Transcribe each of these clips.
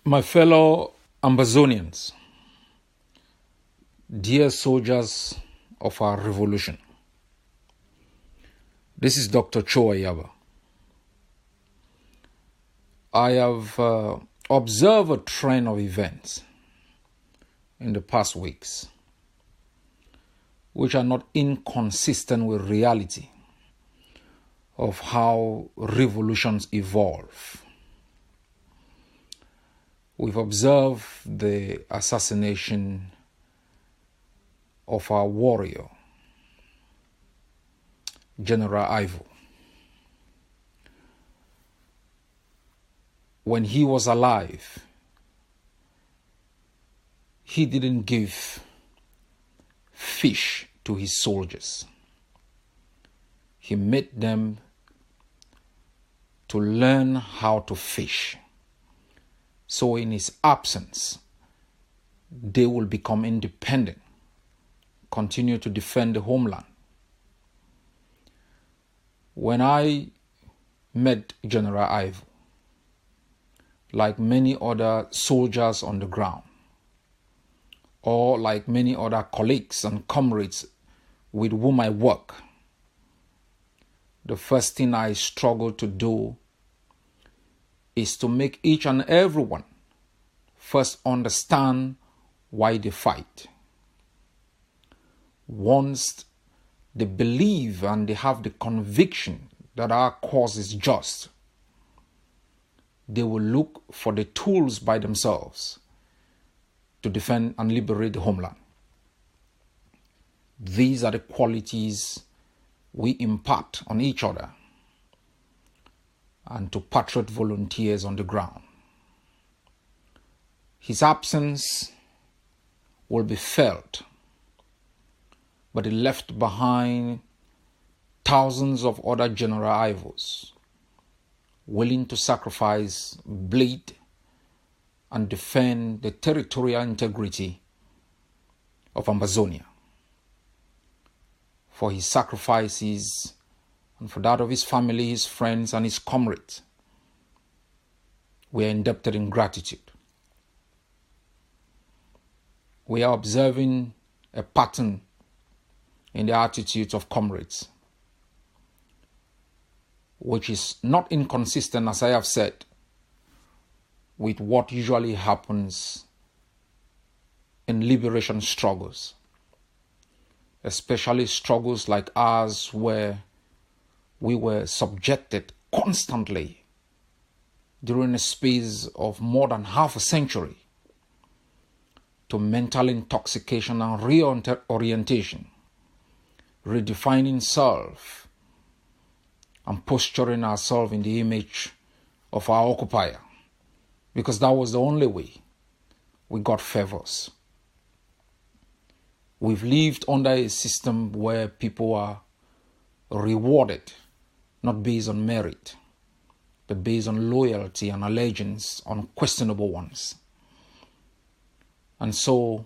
My fellow Amazonians, dear soldiers of our revolution, this is Dr. Ayaba. I have observed a trend of events in the past weeks which are not inconsistent with reality of how revolutions evolve. We've observed the assassination of our warrior, General Ayaba. When he was alive, he didn't give fish to his soldiers. He made them to learn how to fish. So in his absence, they will become independent, continue to defend the homeland. When I met General Ayaba, like many other soldiers on the ground, or like many other colleagues and comrades with whom I work, the first thing I struggle to do is to make each and everyone first understand why they fight. Once they believe and they have the conviction that our cause is just, they will look for the tools by themselves to defend and liberate the homeland. These are the qualities we impart on each other and to patriot volunteers on the ground. His absence will be felt, but he left behind thousands of other General Ayabas willing to sacrifice, bleed, and defend the territorial integrity of Amazonia. For his sacrifices and for that of his family, his friends, and his comrades, we are indebted in gratitude. We are observing a pattern in the attitudes of comrades, which is not inconsistent, as I have said, with what usually happens in liberation struggles, especially struggles like ours where we were subjected constantly during a space of more than half a century to mental intoxication and reorientation, redefining self and posturing ourselves in the image of our occupier, because that was the only way we got favors. We've lived under a system where people are rewarded not based on merit, but based on loyalty and allegiance, unquestionable ones. And so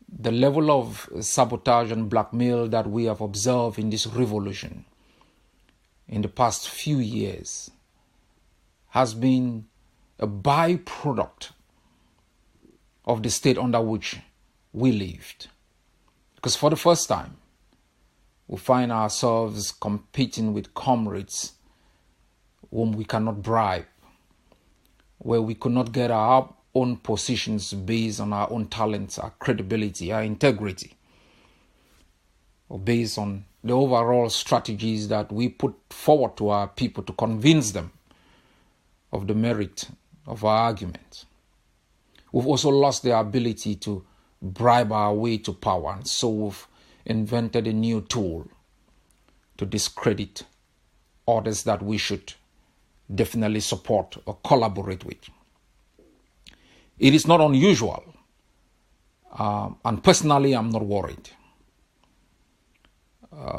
the level of sabotage and blackmail that we have observed in this revolution in the past few years has been a byproduct of the state under which we lived. Because for the first time, we find ourselves competing with comrades whom we cannot bribe, where we could not get our own positions based on our own talents, our credibility, our integrity, or based on the overall strategies that we put forward to our people to convince them of the merit of our argument. We've also lost the ability to bribe our way to power, and so we've invented a new tool to discredit others that we should definitely support or collaborate with. It is not unusual, and personally I'm not worried.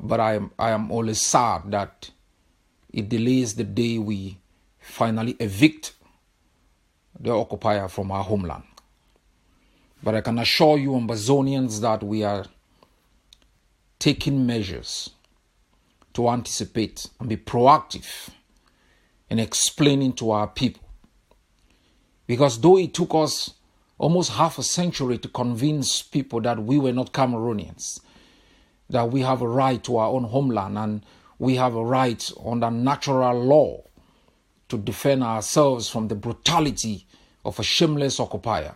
But I am always sad that it delays the day we finally evict the occupier from our homeland. But I can assure you, Amazonians, that we are taking measures to anticipate and be proactive in explaining to our people Because though it took us almost half a century to convince people that we were not Cameroonians, that we have a right to our own homeland and we have a right under natural law to defend ourselves from the brutality of a shameless occupier.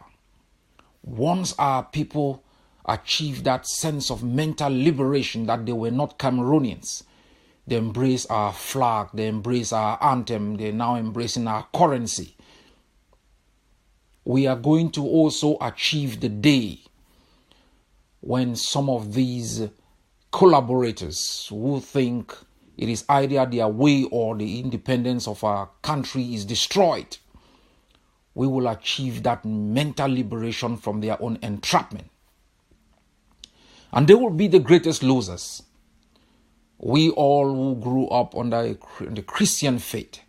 Once our people achieved that sense of mental liberation that they were not Cameroonians, they embrace our flag, they embrace our anthem, they're now embracing our currency. We are going to also achieve the day when some of these collaborators who think it is either their way or the independence of our country is destroyed, we will achieve that mental liberation from their own entrapment. And they will be the greatest losers. We all who grew up under the Christian faith,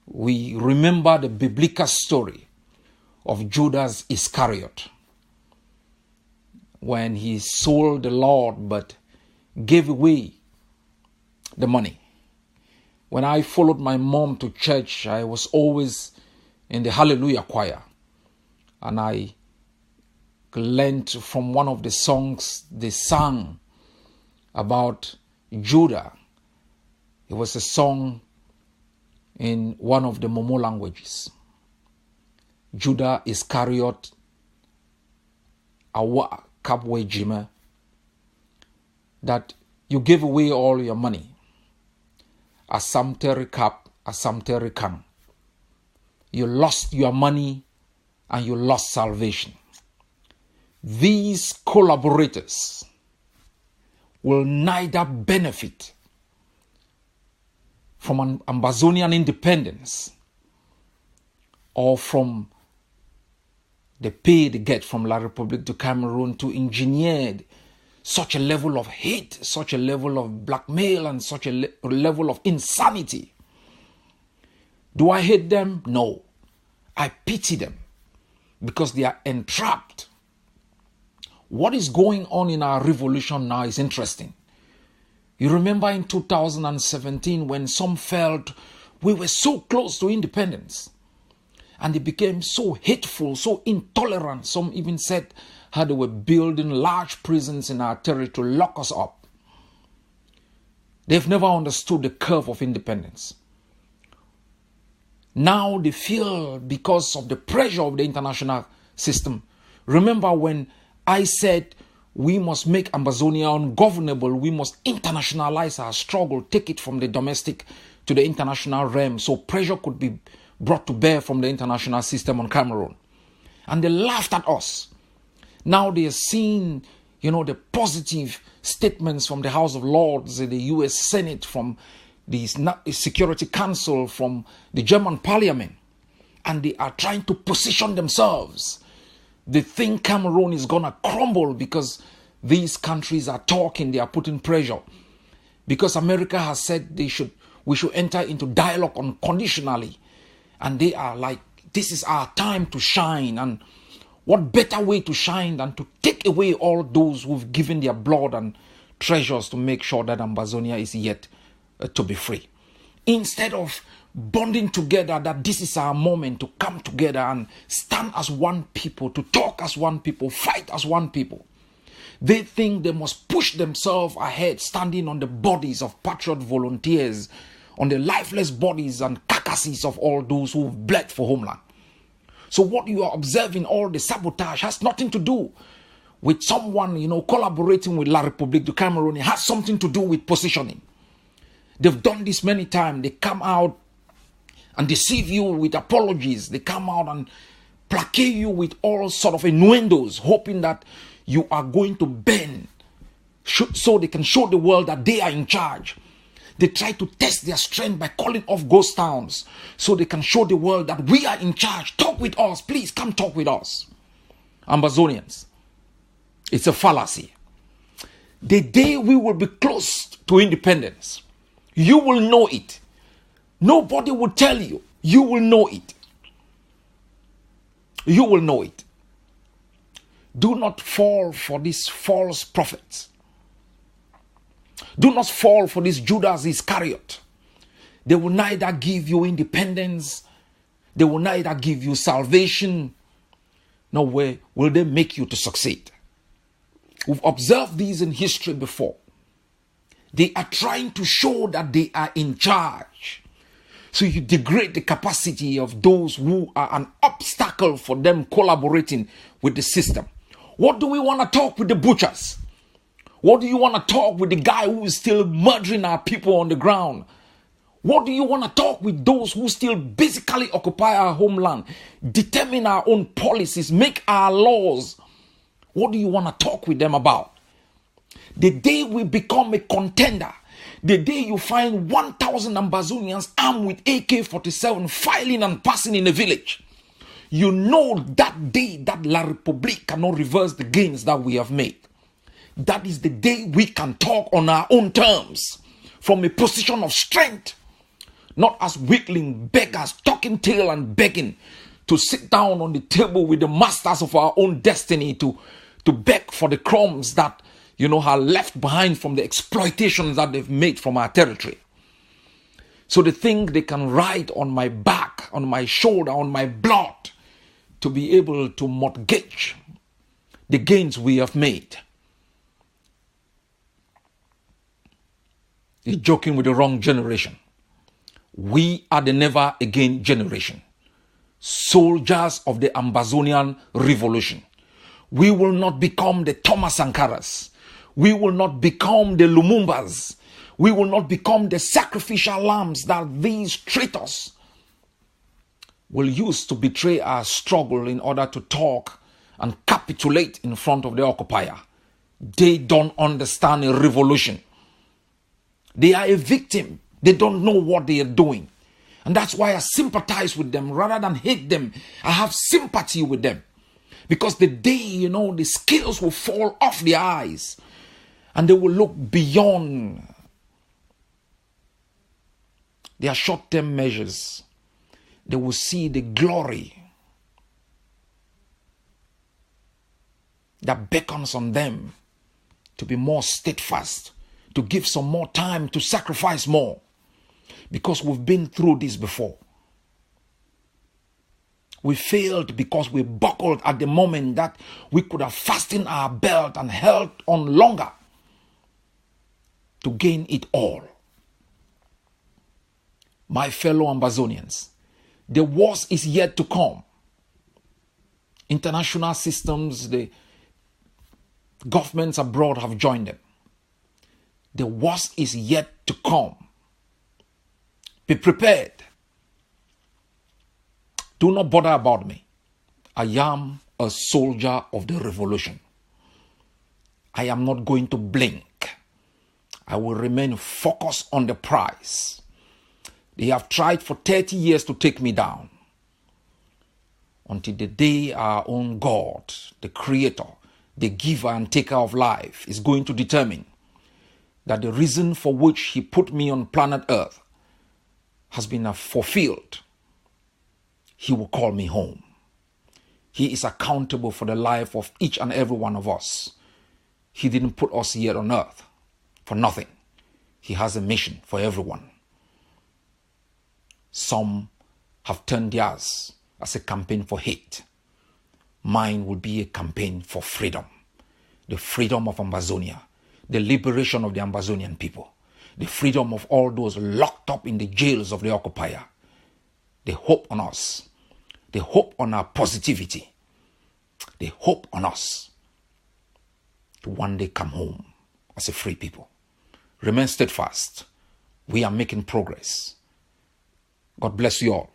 we remember the biblical story of Judas Iscariot, when he sold the Lord but gave away the money. When I followed my mom to church, I was always in the Hallelujah choir. And I learned from one of the songs they sang about Judah. It was a song in one of the Momo languages. Judah Iscariot Awa Kapwe Jima, that you gave away all your money. Asamteri Kap, Asamteri Kam. You lost your money and you lost salvation. These collaborators will neither benefit from an Ambazonian independence or from the pay they get from La République du Cameroon to engineer such a level of hate, such a level of blackmail, and such a level of insanity. Do I hate them? No. I pity them because they are entrapped. What is going on in our revolution now is interesting. You remember in 2017 when some felt we were so close to independence. And they became so hateful, so intolerant. Some even said how they were building large prisons in our territory to lock us up. They've never understood the curve of independence. Now they feel because of the pressure of the international system. Remember when I said we must make Ambazonia ungovernable, we must internationalize our struggle, take it from the domestic to the international realm so pressure could be brought to bear from the international system on Cameroon. And they laughed at us. Now they are seeing, the positive statements from the House of Lords, the US Senate, from the Security Council, from the German Parliament. And they are trying to position themselves. They think Cameroon is going to crumble because these countries are talking, they are putting pressure. Because America has said we should enter into dialogue unconditionally. And they are like, this is our time to shine. And what better way to shine than to take away all those who've given their blood and treasures to make sure that Ambazonia is yet to be free. Instead of bonding together, that this is our moment to come together and stand as one people, to talk as one people, fight as one people. They think they must push themselves ahead, standing on the bodies of patriot volunteers, on the lifeless bodies and carcasses of all those who've bled for homeland. So what you are observing, all the sabotage, has nothing to do with someone, collaborating with La République du Cameroon. It has something to do with positioning. They've done this many times. They come out and deceive you with apologies. They come out and placate you with all sort of innuendos, hoping that you are going to bend so they can show the world that they are in charge. They try to test their strength by calling off ghost towns so they can show the world that we are in charge. Talk with us. Please come talk with us. Ambazonians. It's a fallacy. The day we will be close to independence, you will know it. Nobody will tell you. You will know it. You will know it. Do not fall for these false prophets. Do not fall for this Judas Iscariot. They will neither give you independence, They will neither give you salvation, nor will they make you to succeed. We've observed these in history before. They are trying to show that they are in charge. So you degrade the capacity of those who are an obstacle for them collaborating with the system. What do we want to talk with the butchers? What do you want to talk with the guy who is still murdering our people on the ground? What do you want to talk with those who still basically occupy our homeland, determine our own policies, make our laws? What do you want to talk with them about? The day we become a contender, the day you find 1,000 Ambazonians armed with AK-47 filing and passing in a village, you know that day that La République cannot reverse the gains that we have made. That is the day we can talk on our own terms, from a position of strength, not as weakling beggars, talking tail and begging to sit down on the table with the masters of our own destiny to beg for the crumbs that are left behind from the exploitations that they've made from our territory. So they think they can ride on my back, on my shoulder, on my blood to be able to mortgage the gains we have made. They're joking with the wrong generation. We are the never again generation. Soldiers of the Ambazonian revolution. We will not become the Thomas Sankaras. We will not become the Lumumbas. We will not become the sacrificial lambs that these traitors will use to betray our struggle in order to talk and capitulate in front of the occupier. They don't understand a revolution. They are a victim. They don't know what they are doing. And that's why I sympathize with them rather than hate them. I have sympathy with them. Because the day, the scales will fall off their eyes and they will look beyond their short-term measures. They will see the glory that beckons on them to be more steadfast, to give some more time, to sacrifice more. Because we've been through this before. We failed because we buckled at the moment that we could have fastened our belt and held on longer to gain it all. My fellow Ambazonians, the worst is yet to come. International systems, the governments abroad have joined them. The worst is yet to come. Be prepared. Do not bother about me. I am a soldier of the revolution. I am not going to blink. I will remain focused on the prize. They have tried for 30 years to take me down. Until the day our own God, the creator, the giver and taker of life, is going to determine that the reason for which he put me on planet Earth has been fulfilled. He will call me home. He is accountable for the life of each and every one of us. He didn't put us here on earth for nothing. He has a mission for everyone. Some have turned theirs as a campaign for hate. Mine will be a campaign for freedom. The freedom of Ambazonia. The liberation of the Ambazonian people. The freedom of all those locked up in the jails of the occupier. They hope on us. They hope on our positivity. They hope on us to one day come home as a free people. Remain steadfast. We are making progress. God bless you all.